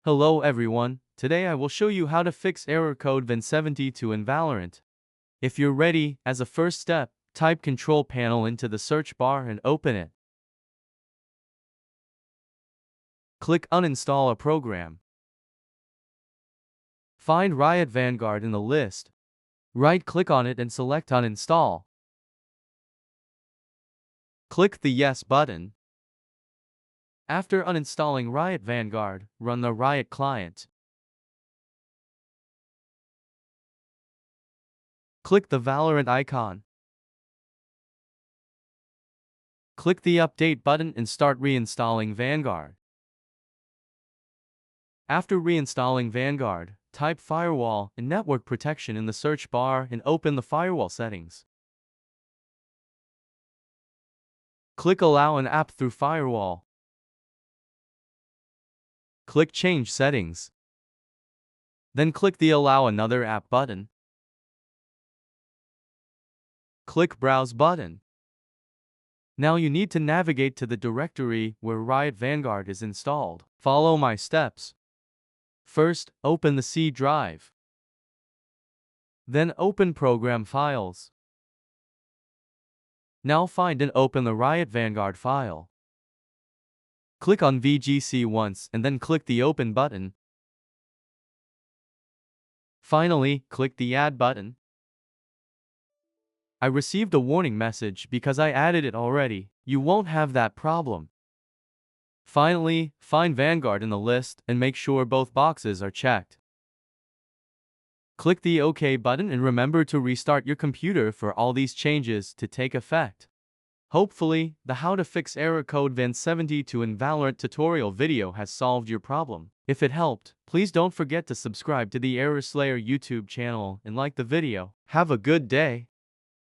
Hello everyone, today I will show you how to fix error code VAN72 in Valorant. If you're ready, as a first step, type Control Panel into the search bar and open it. Click Uninstall a program. Find Riot Vanguard in the list. Right-click on it and select Uninstall. Click the Yes button. After uninstalling Riot Vanguard, run the Riot client. Click the Valorant icon. Click the Update button and start reinstalling Vanguard. After reinstalling Vanguard, type Firewall and Network Protection in the search bar and open the firewall settings. Click Allow an app through Firewall. Click Change Settings. Then click the Allow Another App button. Click Browse button. Now you need to navigate to the directory where Riot Vanguard is installed. Follow my steps. First, open the C drive. Then open Program Files. Now find and open the Riot Vanguard file. Click on VGC once and then click the Open button. Finally, click the Add button. I received a warning message because I added it already. You won't have that problem. Finally, find Vanguard in the list and make sure both boxes are checked. Click the OK button and remember to restart your computer for all these changes to take effect. Hopefully, the How to Fix Error Code VAN72 in Valorant tutorial video has solved your problem. If it helped, please don't forget to subscribe to the Error Slayer YouTube channel and like the video. Have a good day.